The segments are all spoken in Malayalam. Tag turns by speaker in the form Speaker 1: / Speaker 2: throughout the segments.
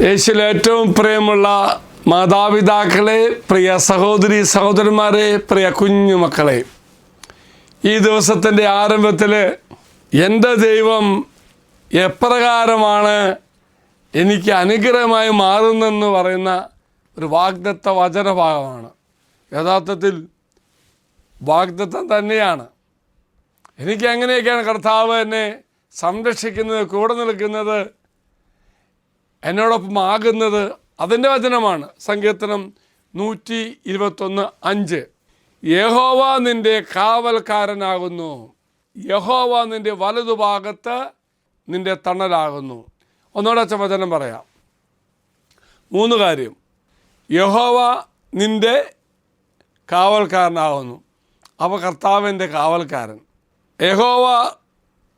Speaker 1: യേശുവിൽ ഏറ്റവും പ്രിയമുള്ള മാതാപിതാക്കളെ, പ്രിയ സഹോദരി സഹോദരന്മാരെ, പ്രിയ കുഞ്ഞുമക്കളെ, ഈ ദിവസത്തിൻ്റെ ആരംഭത്തിൽ എൻ്റെ ദൈവം എപ്രകാരമാണ് എനിക്ക് അനുഗ്രഹമായി മാറുന്നെന്ന് പറയുന്ന ഒരു വാഗ്ദത്ത വചനഭാഗമാണ്. യഥാർത്ഥത്തിൽ വാഗ്ദത്തം തന്നെയാണ്. എനിക്ക് എങ്ങനെയൊക്കെയാണ് കർത്താവ് എന്നെ സംരക്ഷിക്കുന്നത്, കൂടെ നിൽക്കുന്നത്, എന്നോടൊപ്പം ആകുന്നത്, അതിൻ്റെ വചനമാണ്. സങ്കീർത്തനം 121:5. യഹോവ നിൻ്റെ കാവൽക്കാരനാകുന്നു, യഹോവ നിൻ്റെ വലതുഭാഗത്ത് നിൻ്റെ തണലാകുന്നു. ഒന്നോടെ വചനം പറയാം. 3 കാര്യം. യഹോവ നിൻ്റെ കാവൽക്കാരനാകുന്നു. അപ്പോൾ കർത്താവിൻ്റെ കാവൽക്കാരൻ. യഹോവ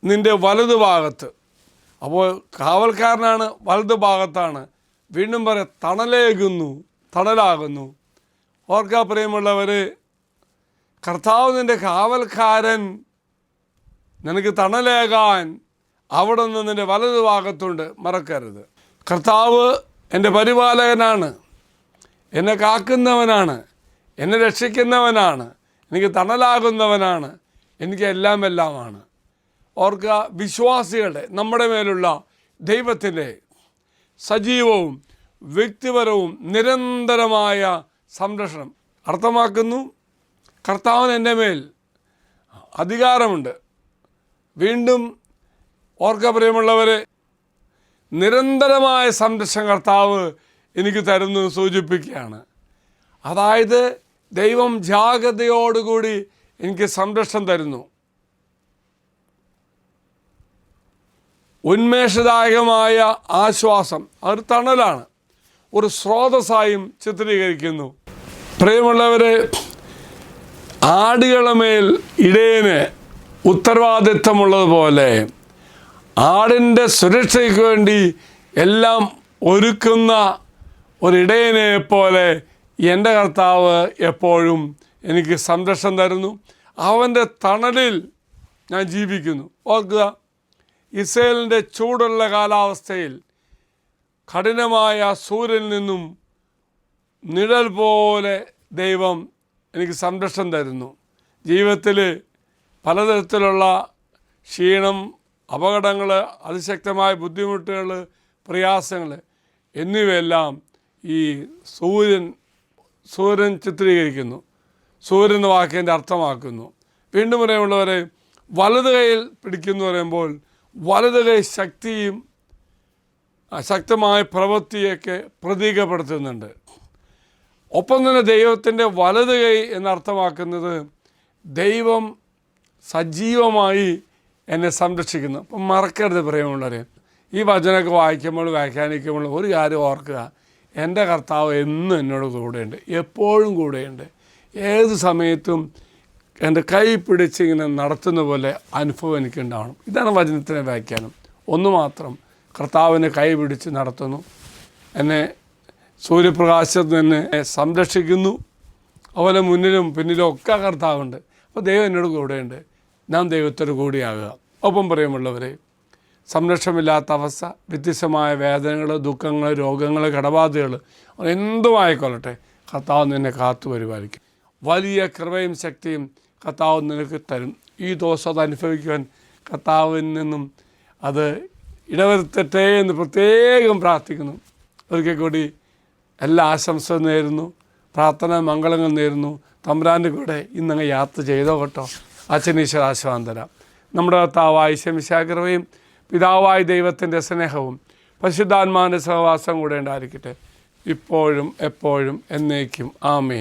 Speaker 1: നിൻ്റെ വലതുഭാഗത്ത്. അപ്പോൾ കാവൽക്കാരനാണ്, വലതുഭാഗത്താണ്. വീണ്ടും പറയാം, തണലാകുന്നു. ഓർക്കാ പ്രിയമുള്ളവർ, കർത്താവ് നിൻ്റെ കാവൽക്കാരൻ, നിനക്ക് തണലേകാൻ അവിടെ നിന്ന് നിൻ്റെ വലതുഭാഗത്തുണ്ട്, മറക്കരുത്. കർത്താവ് എൻ്റെ പരിപാലകനാണ്, എന്നെ കാക്കുന്നവനാണ്, എന്നെ രക്ഷിക്കുന്നവനാണ്, എനിക്ക് തണലാകുന്നവനാണ്, എനിക്ക് എല്ലാമാണ്. ഓർക്കുക, വിശ്വാസികളുടെ, നമ്മുടെ മേലുള്ള ദൈവത്തിൻ്റെ സജീവവും വ്യക്തിപരവും നിരന്തരമായ സംരക്ഷണം അർത്ഥമാക്കുന്നു. കർത്താവിന് എൻ്റെ മേൽ അധികാരമുണ്ട്. വീണ്ടും ഓർക്കുക പ്രിയമുള്ളവരെ, നിരന്തരമായ സംരക്ഷണം കർത്താവ് എനിക്ക് തരുന്നു സൂചിപ്പിക്കുകയാണ്. അതായത് ദൈവം ജാഗ്രതയോടുകൂടി എനിക്ക് സംരക്ഷണം തരുന്നു. ഉന്മേഷദായകമായ ആശ്വാസം, അതൊരു തണലാണ്, ഒരു സ്രോതസ്സായും ചിത്രീകരിക്കുന്നു. പ്രിയമുള്ളവരെ, ആടുകളുടെ മേൽ ഇടയന് ഉത്തരവാദിത്വമുള്ളതുപോലെ ആടിൻ്റെ സുരക്ഷയ്ക്ക് വേണ്ടി എല്ലാം ഒരുക്കുന്ന ഒരിടയനെ പോലെ എൻ്റെ കർത്താവ് എപ്പോഴും എനിക്ക് സംരക്ഷണം തരുന്നു. അവൻ്റെ തണലിൽ ഞാൻ ജീവിക്കുന്നു. ഓർക്കുക, ഇസ്രായേലിൻ്റെ ചൂടുള്ള കാലാവസ്ഥയിൽ കഠിനമായ സൂര്യനിൽ നിന്നും നിഴൽ പോലെ ദൈവം എനിക്ക് സംരക്ഷണം തരുന്നു. ജീവിതത്തിൽ പലതരത്തിലുള്ള ക്ഷീണം, അപകടങ്ങൾ, അതിശക്തമായ ബുദ്ധിമുട്ടുകൾ, പ്രയാസങ്ങൾ എന്നിവയെല്ലാം ഈ സൂര്യൻ ചിത്രീകരിക്കുന്നു. സൂര്യൻ എന്ന വാക്കിൻ്റെ അർത്ഥമാക്കുന്നു. വീണ്ടും പറയുമുള്ളവരെ, വലത് കൈയിൽ പിടിക്കുന്നു പറയുമ്പോൾ വലത് കൈ ശക്തിയും ശക്തമായ പ്രവൃത്തിയൊക്കെ പ്രതീകപ്പെടുത്തുന്നുണ്ട്. ഒപ്പം തന്നെ ദൈവത്തിൻ്റെ വലത് കൈ എന്നർത്ഥമാക്കുന്നത് ദൈവം സജീവമായി എന്നെ സംരക്ഷിക്കുന്നു. അപ്പം മറക്കരുത് പ്രിയമുള്ളവരെ, ഈ വചനമൊക്കെ വായിക്കുമ്പോൾ വ്യാഖ്യാനിക്കുമ്പോൾ ഒരു കാര്യം ഓർക്കുക, എൻ്റെ കർത്താവ് എന്നും എന്നോട് കൂടെയുണ്ട്, എപ്പോഴും കൂടെയുണ്ട്. ഏത് സമയത്തും എൻ്റെ കൈ പിടിച്ച് ഇങ്ങനെ നടത്തുന്ന പോലെ അനുഭവം എനിക്കുണ്ടാവണം. ഇതാണ് വചനത്തിൻ്റെ വ്യാഖ്യാനം. ഒന്ന് മാത്രം, കർത്താവിനെ കൈ പിടിച്ച് നടത്തുന്നു, എന്നെ സൂര്യപ്രകാശത്തിൽ എന്നെ സംരക്ഷിക്കുന്നു, അതുപോലെ മുന്നിലും പിന്നിലും ഒക്കെ കർത്താവുണ്ട്. അപ്പോൾ ദൈവം എന്നോട് കൂടെയുണ്ട്, ഞാൻ ദൈവത്തോട് കൂടിയാകുക. ഒപ്പം പറയുമുള്ളവരെ, സംരക്ഷണമില്ലാത്ത അവസ്ഥ, വ്യത്യസ്തമായ വേദനകൾ, ദുഃഖങ്ങൾ, രോഗങ്ങൾ, കടബാധകൾ എന്തുമായിക്കൊള്ളട്ടെ, കർത്താവ് നിന്നെ കാത്തു പരിപാലിക്കും. വലിയ കൃപയും ശക്തിയും കർത്താവ് നിനക്ക് തരും. ഈ ദോഷം അത് അനുഭവിക്കുവാൻ കർത്താവിൽ നിന്നും അത് ഇടവരുത്തട്ടെ എന്ന് പ്രത്യേകം പ്രാർത്ഥിക്കുന്നു. ഒരിക്കൽ കൂടി എല്ലാ ആശംസകളും നേരുന്നു, പ്രാർത്ഥന മംഗളങ്ങൾ നേരുന്നു. തമ്പുരാൻ്റെ കൂടെ ഇന്നങ്ങ് യാത്ര ചെയ്തോ കേട്ടോ. അച്ഛനീശ്വര ആശീർവാദം തരാം. നമ്മുടെ കർത്താവായ ശമിശാകൃപയും പിതാവായ ദൈവത്തിൻ്റെ സ്നേഹവും പരിശുദ്ധാത്മാവിൻ്റെ സഹവാസം കൂടെ ഉണ്ടായിരിക്കട്ടെ, ഇപ്പോഴും എപ്പോഴും എന്നേക്കും. ആമേൻ.